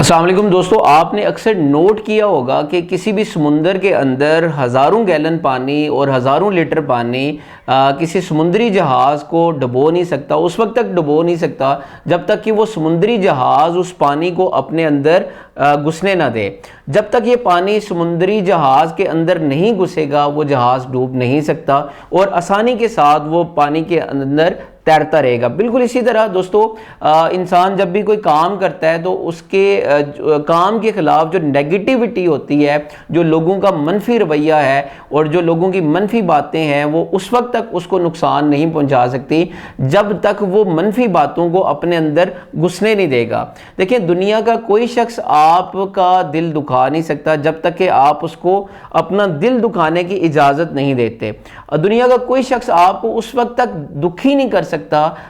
अस्सलाम वालेकुम दोस्तों, आपने अक्सर नोट किया होगा कि किसी भी समुंदर के अंदर हज़ारों गैलन पानी और हज़ारों लीटर पानी किसी समुद्री जहाज़ को डुबो नहीं सकता। उस वक्त तक डुबो नहीं सकता जब तक कि वो समुद्री जहाज़ उस पानी को अपने अंदर घुसने ना दे। जब तक ये पानी समुद्री जहाज़ के अंदर नहीं घुसेगा वो जहाज़ डूब नहीं सकता और आसानी के साथ वो पानी के अंदर तैरता रहेगा। बिल्कुल इसी तरह दोस्तों, इंसान जब भी कोई काम करता है तो उसके काम के खिलाफ जो नेगेटिविटी होती है, जो लोगों का मनफी रवैया है और जो लोगों की मनफी बातें हैं, वो उस वक्त तक उसको नुकसान नहीं पहुंचा सकती जब तक वो मनफी बातों को अपने अंदर घुसने नहीं देगा। देखिए, दुनिया का कोई शख्स आपका दिल दुखा नहीं सकता जब तक कि आप उसको अपना दिल दुखाने की इजाज़त नहीं देते। दुनिया का कोई शख्स आपको उस वक्त तक दुखी नहीं कर सकता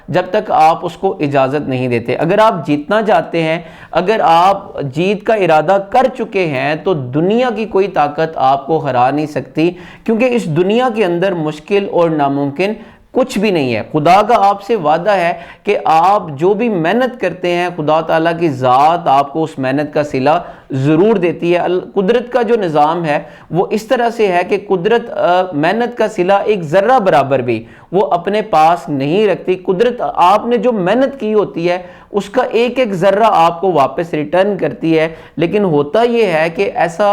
जब तक आप उसको इजाज़त नहीं देते। अगर आप जीतना चाहते हैं, अगर आप जीत का इरादा कर चुके हैं, तो दुनिया की कोई ताकत आपको हरा नहीं सकती, क्योंकि इस दुनिया के अंदर मुश्किल और नामुमकिन कुछ भी नहीं है। खुदा का आपसे वादा है कि आप जो भी मेहनत करते हैं, खुदा ताला की ज़ात आपको उस मेहनत का सिला ज़रूर देती है। कुदरत का जो निज़ाम है वो इस तरह से है कि कुदरत मेहनत का सिला एक ज़र्रा बराबर भी वो अपने पास नहीं रखती। कुदरत आपने जो मेहनत की होती है उसका एक एक ज़र्रा आपको वापस रिटर्न करती है। लेकिन होता ये है कि ऐसा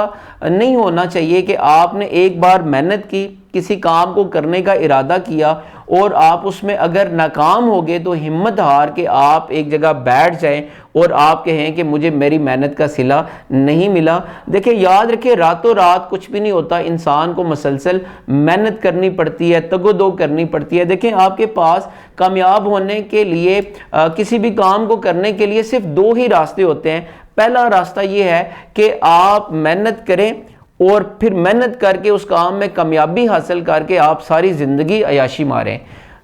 नहीं होना चाहिए कि आपने एक बार मेहनत की, किसी काम को करने का इरादा किया और आप उसमें अगर नाकाम हो गए तो हिम्मत हार के आप एक जगह बैठ जाएं और आप कहें कि मुझे मेरी मेहनत का सिला नहीं मिला। देखिए, याद रखिए, रातों रात कुछ भी नहीं होता। इंसान को मसलसल मेहनत करनी पड़ती है, तगोदो करनी पड़ती है। देखिए, आपके पास कामयाब होने के लिए, किसी भी काम को करने के लिए सिर्फ दो ही रास्ते होते हैं। पहला रास्ता ये है कि आप मेहनत करें और फिर मेहनत करके उस काम में कामयाबी हासिल करके आप सारी ज़िंदगी अयाशी मारें।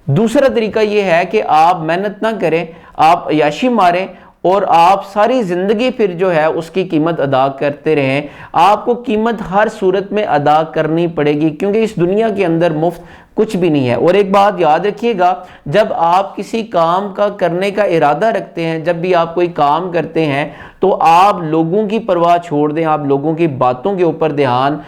दूसरा तरीका यह है कि आप मेहनत ना करें, आप अयाशी मारें और आप सारी ज़िंदगी फिर जो है उसकी कीमत अदा करते रहें। आपको कीमत हर सूरत में अदा करनी पड़ेगी, क्योंकि इस दुनिया के अंदर मुफ्त कुछ भी नहीं है। और एक बात याद रखिएगा, जब आप किसी काम का करने का इरादा रखते हैं, जब भी आप कोई काम करते हैं, तो आप लोगों की परवाह छोड़ दें, आप लोगों की बातों के ऊपर ध्यान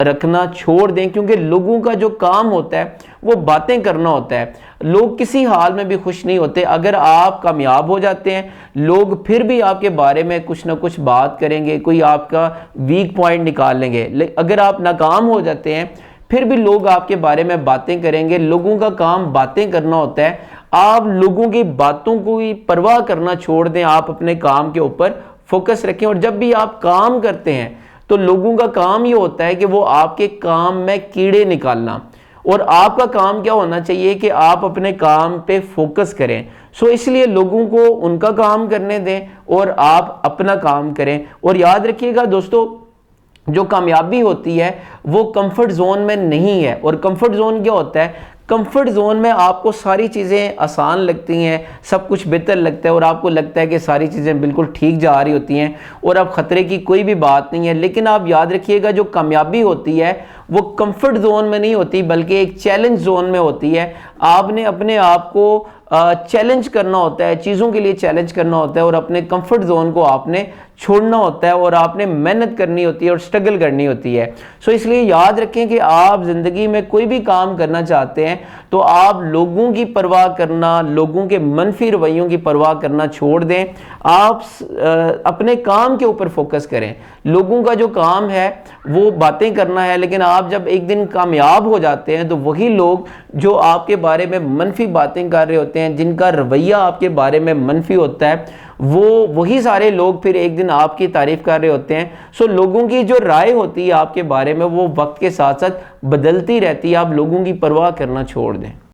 रखना छोड़ दें, क्योंकि लोगों का जो काम होता है वो बातें करना होता है। लोग किसी हाल में भी खुश नहीं होते। अगर आप कामयाब हो जाते हैं, लोग फिर भी आपके बारे में कुछ ना कुछ बात करेंगे, कोई आपका वीक पॉइंट निकाल लेंगे। अगर आप नाकाम हो जाते हैं, फिर भी लोग आपके बारे में बातें करेंगे। लोगों का काम बातें करना होता है। आप लोगों की बातों को ही परवाह करना छोड़ दें, आप अपने काम के ऊपर फोकस रखें। और जब भी आप काम करते हैं तो लोगों का काम ये होता है कि वो आपके काम में कीड़े निकालना, और आपका काम क्या होना चाहिए कि आप अपने काम पे फोकस करें। सो इसलिए लोगों को उनका काम करने दें और आप अपना काम करें। और याद रखिएगा दोस्तों, जो कामयाबी होती है वो कंफर्ट जोन में नहीं है। और कंफर्ट जोन क्या होता है? कंफर्ट जोन में आपको सारी चीज़ें आसान लगती हैं, सब कुछ बेहतर लगता है और आपको लगता है कि सारी चीज़ें बिल्कुल ठीक जा रही होती हैं और अब ख़तरे की कोई भी बात नहीं है। लेकिन आप याद रखिएगा, जो कामयाबी होती है वो कंफर्ट जोन में नहीं होती, बल्कि एक चैलेंज जोन में होती है। आपने अपने आप को चैलेंज करना होता है, चीज़ों के लिए चैलेंज करना होता है और अपने कंफर्ट जोन को आपने छोड़ना होता है और आपने मेहनत करनी होती है और स्ट्रगल करनी होती है। सो इसलिए याद रखें कि आप ज़िंदगी में कोई भी काम करना चाहते हैं तो आप लोगों की परवाह करना, लोगों के मनफी रवैयों की परवाह करना छोड़ दें। आप अपने काम के ऊपर फोकस करें। लोगों का जो काम है वो बातें करना है, लेकिन आप जब एक दिन कामयाब हो जाते हैं तो वही लोग जो आपके बारे में मनफी बातें कर रहे होते हैं, जिनका रवैया आपके बारे में मनफी होता है, वही सारे लोग फिर एक दिन आपकी तारीफ कर रहे होते हैं। सो लोगों की जो राय होती है आपके बारे में वो वक्त के साथ साथ बदलती रहती है। आप लोगों की परवाह करना छोड़ दें।